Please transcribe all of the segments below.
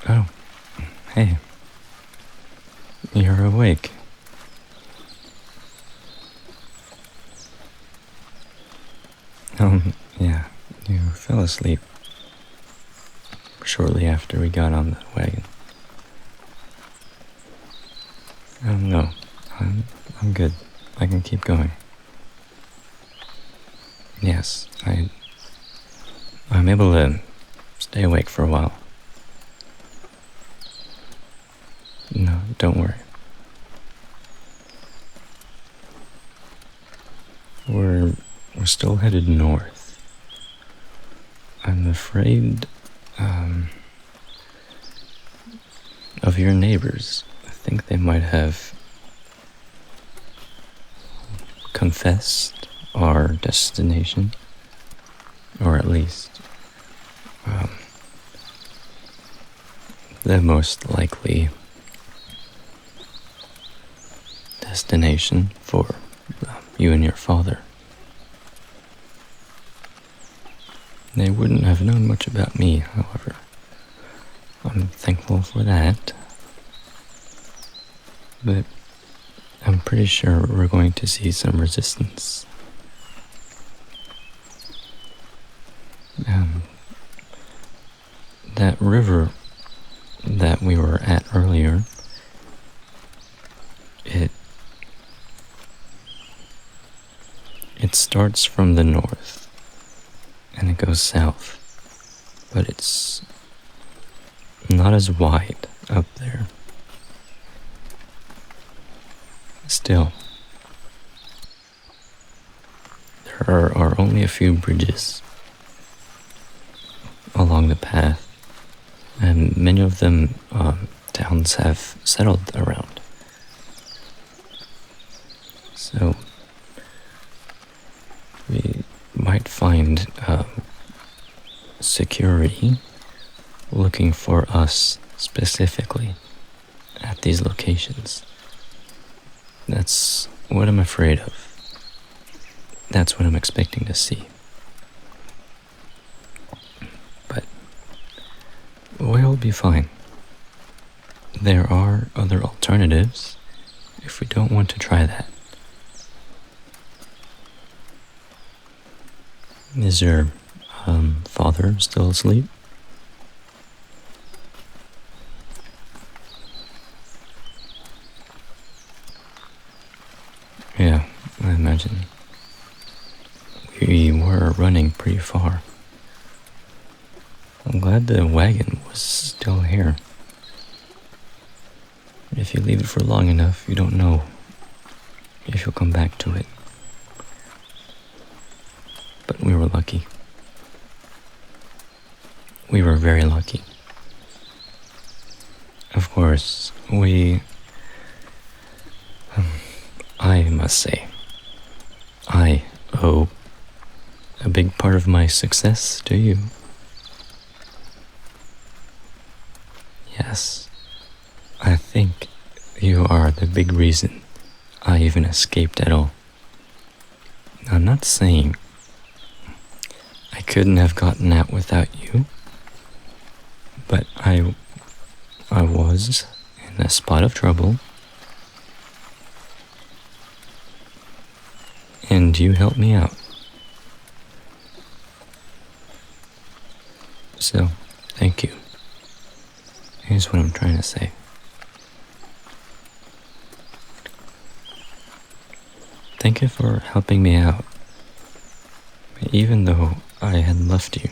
Oh, hey. You're awake. Yeah, you fell asleep shortly after we got on the wagon. No, I'm good. I can keep going. Yes, I'm able to stay awake for a while. No, don't worry. We're still headed north. I'm afraid, of your neighbors. I think they might have confessed our destination, or at least, the most likely destination for you and your father. They wouldn't have known much about me, however. I'm thankful for that. But I'm pretty sure we're going to see some resistance. That river that we were at earlier, it starts from the north and it goes south, but it's not as wide up there. Still, there are only a few bridges along the path, and many of them towns have settled around. So we might find security looking for us specifically at these locations. That's what I'm afraid of. That's what I'm expecting to see. But we'll be fine. There are other alternatives if we don't want to try that. Is your father still asleep? Yeah, I imagine. We were running pretty far. I'm glad the wagon was still here. If you leave it for long enough, you don't know if you'll come back to it. But we were lucky. We were very lucky. Of course, I must say, I owe a big part of my success to you. Yes, I think you are the big reason I even escaped at all. I'm not saying I couldn't have gotten out without you, but I was in a spot of trouble, and you helped me out. So, thank you. Here's what I'm trying to say. Thank you for helping me out, even though I had left you.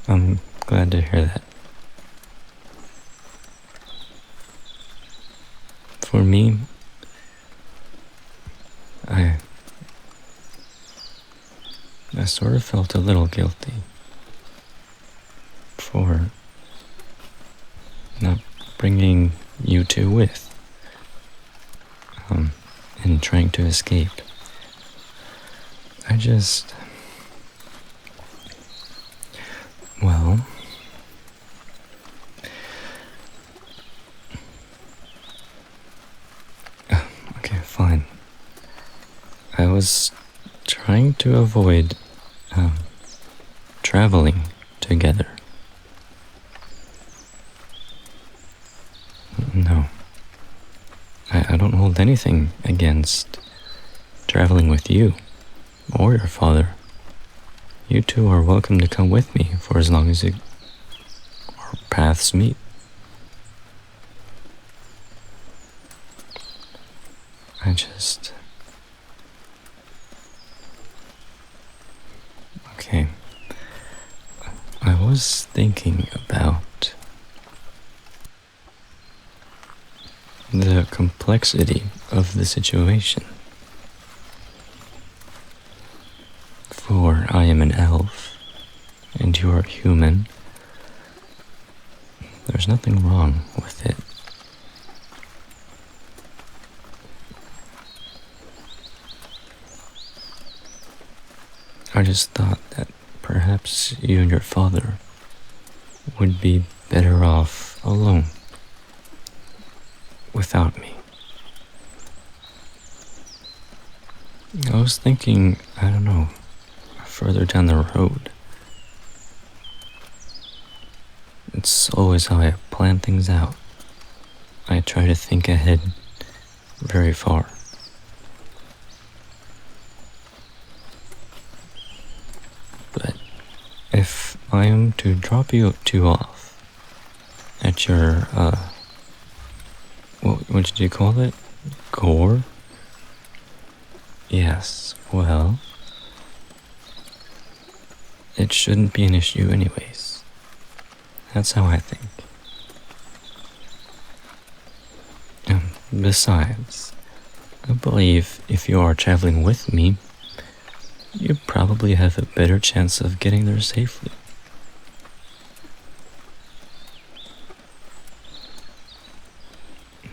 I'm glad to hear that. For me, I sort of felt a little guilty for not bringing you two with, and trying to escape. Well, okay, fine. I was trying to avoid traveling together. No. I don't hold anything against traveling with you or your father. You two are welcome to come with me for as long as our paths meet. Okay. I was thinking about the complexity of the situation. For I am an elf, and you are human. There's nothing wrong with it. I just thought that perhaps you and your father would be better off alone, without me. I was thinking, I don't know, further down the road. It's always how I plan things out. I try to think ahead very far. But if I am to drop you two off at your, what did you call it? Gore? Yes, well, it shouldn't be an issue anyways. That's how I think. Besides, I believe if you are traveling with me, you probably have a better chance of getting there safely.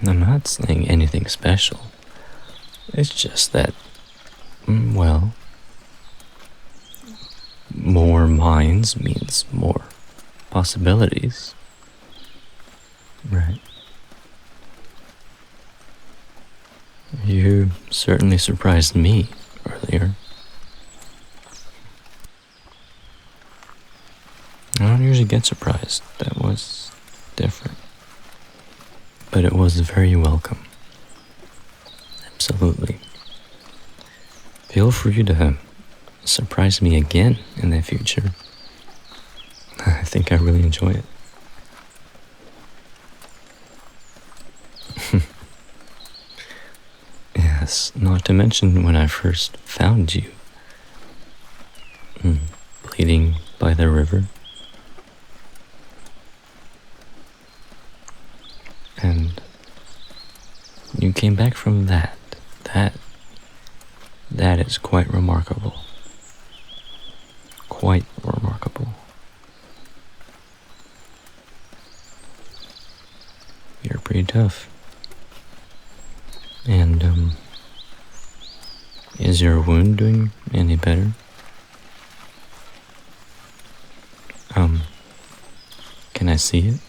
I'm not saying anything special. It's just that, well, more minds means more possibilities. Right. You certainly surprised me earlier. I don't usually get surprised. That was different. But it was very welcome. Absolutely. Feel free to surprise me again in the future. I think I really enjoy it. Yes, not to mention when I first found you. Bleeding by the river. And you came back from that. That is quite remarkable. Quite remarkable. You're pretty tough. And, is your wound doing any better? Can I see it?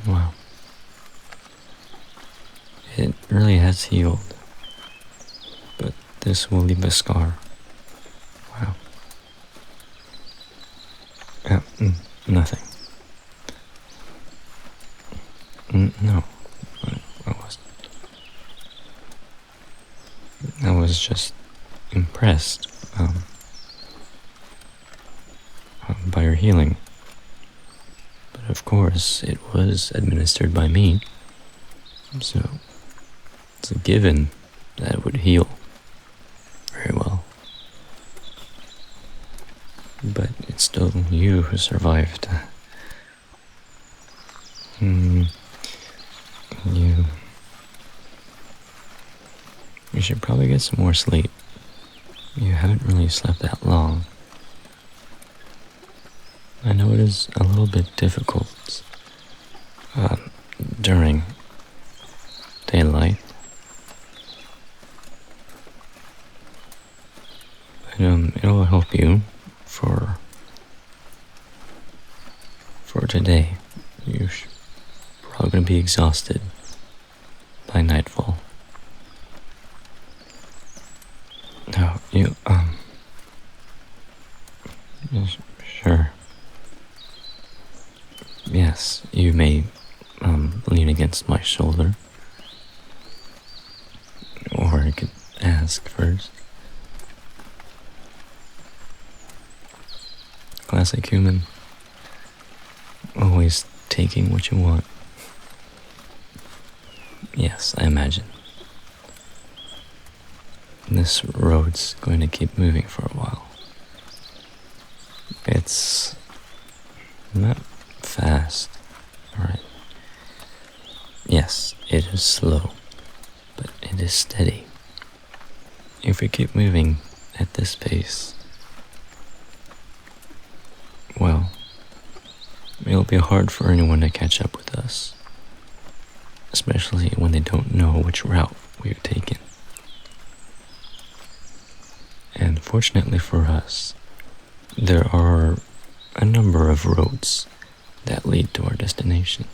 Wow. It really has healed. But this will leave a scar. Wow. Nothing. No, I wasn't. I was just impressed by your healing. But of course, it was administered by me, so it's a given that it would heal very well. But it's still you who survived. You should probably get some more sleep. You haven't really slept that long. I know it is a little bit difficult during daylight. But it'll help you for today. You should probably gonna be exhausted by nightfall. No, yes, sure. Yes, you may, lean against my shoulder. Or I could ask first. Classic human. Always taking what you want. Yes, I imagine. This road's going to keep moving for a while. It's not fast, alright. Yes, it is slow, but it is steady. If we keep moving at this pace, well, it'll be hard for anyone to catch up with us, especially when they don't know which route we've taken. And fortunately for us, there are a number of roads that lead to our destination.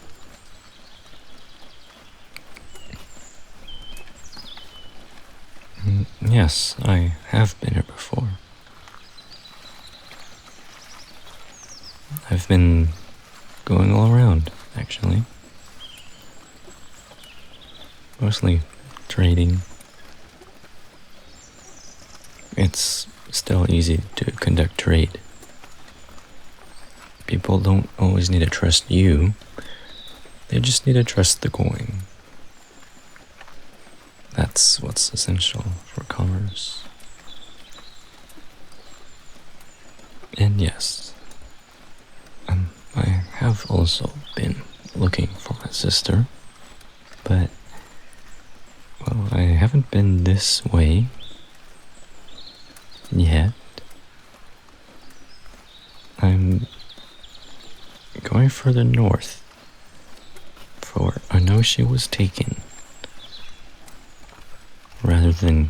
Yes, I have been here before. I've been going all around, actually. Mostly trading. It's still easy to conduct trade. People don't always need to trust you. They just need to trust the coin. That's what's essential for commerce. And yes, I have also been looking for my sister, but, well, I haven't been this way yet. I'm going further north, for I know she was taken rather than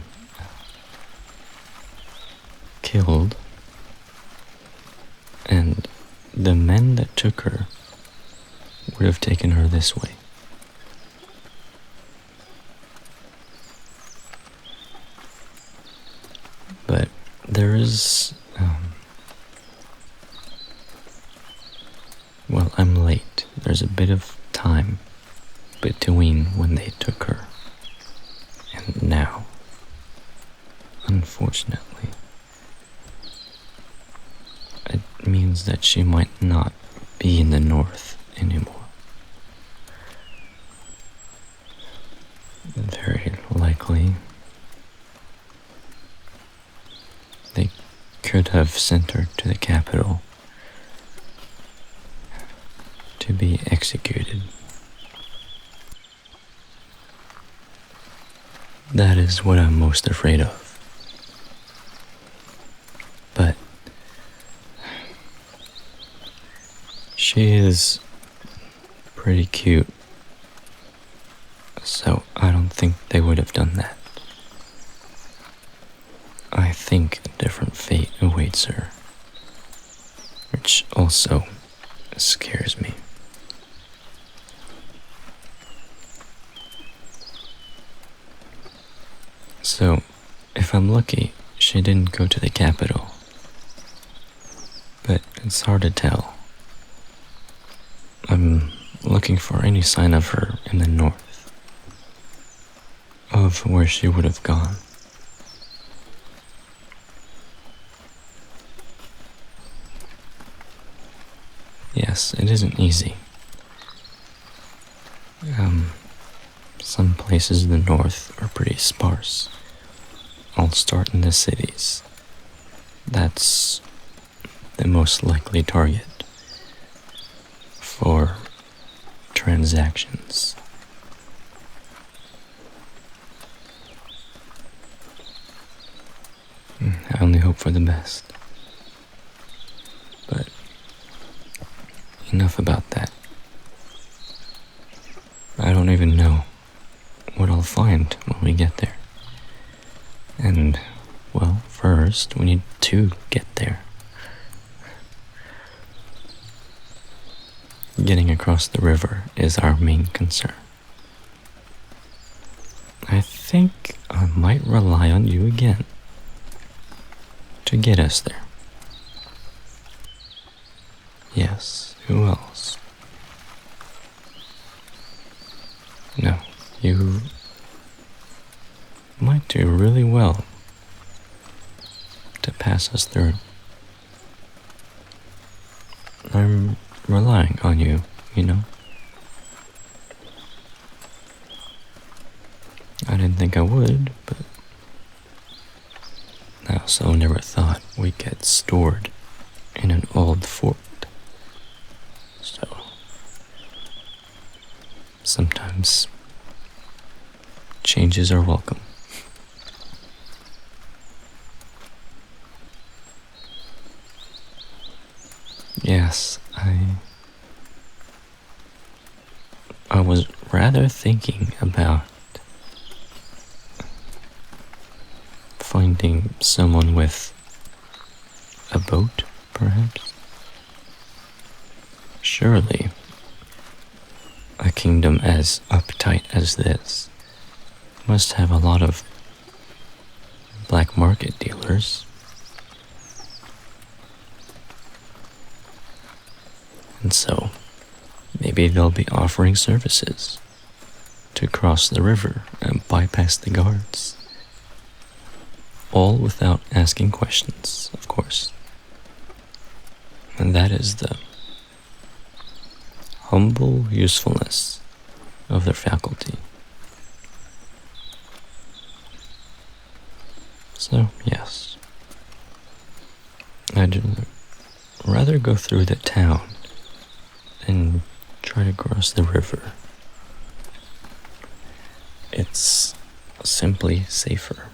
killed, and the men that took her would have taken her this way. But there is, well, I'm late. There's a bit of time between when they took her and now. Unfortunately, it means that she might not be in the north anymore. Very likely, they could have sent her to the capital to be executed. That is what I'm most afraid of. But she is pretty cute, so I don't think they would have done that. I think a different fate awaits her, which also scares me. So, if I'm lucky, she didn't go to the capital. But it's hard to tell. I'm looking for any sign of her in the north, of where she would have gone. Yes, it isn't easy. Some places in the north are pretty sparse. I'll start in the cities. That's the most likely target for transactions. I only hope for the best. But enough about that. I don't even know what I'll find when we get there. And, well, first we need to get there. getting across the river is our main concern. I think I might rely on you again to get us there. Yes, who else? No, you might do really well to pass us through. I'm relying on you, you know? I didn't think I would, but I also never thought we'd get stored in an old fort. So, sometimes changes are welcome. Yes, I was rather thinking about finding someone with a boat, perhaps? Surely, a kingdom as uptight as this must have a lot of black market dealers. And so, maybe they'll be offering services to cross the river and bypass the guards. All without asking questions, of course. And that is the humble usefulness of their faculty. So, yes. I'd rather go through the town and try to cross the river. It's simply safer.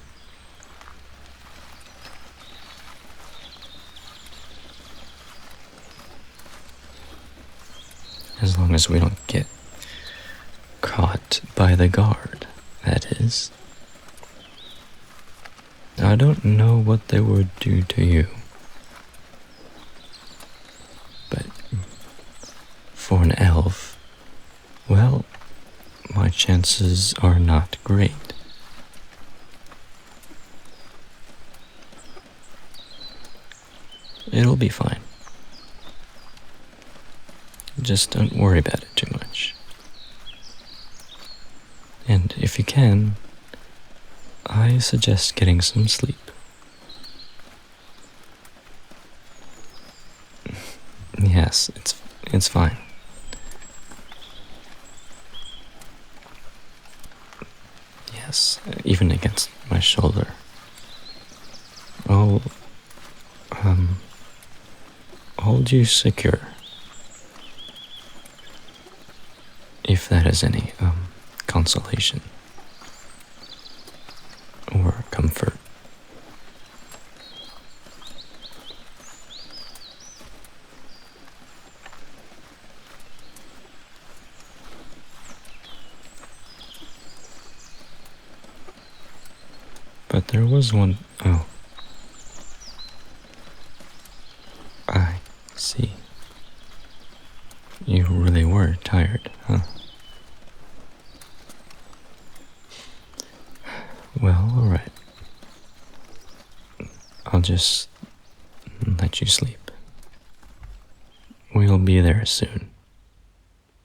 As long as we don't get caught by the guard, that is. I don't know what they would do to you, but for an elf, well, my chances are not great. It'll be fine. Just don't worry about it too much. And if you can, I suggest getting some sleep. Yes, it's fine. Yes, even against my shoulder. I'll hold you secure. If that is any consolation or comfort. But there was one. Oh, I see. You really were tired, huh? Well, alright. I'll just let you sleep. We'll be there soon.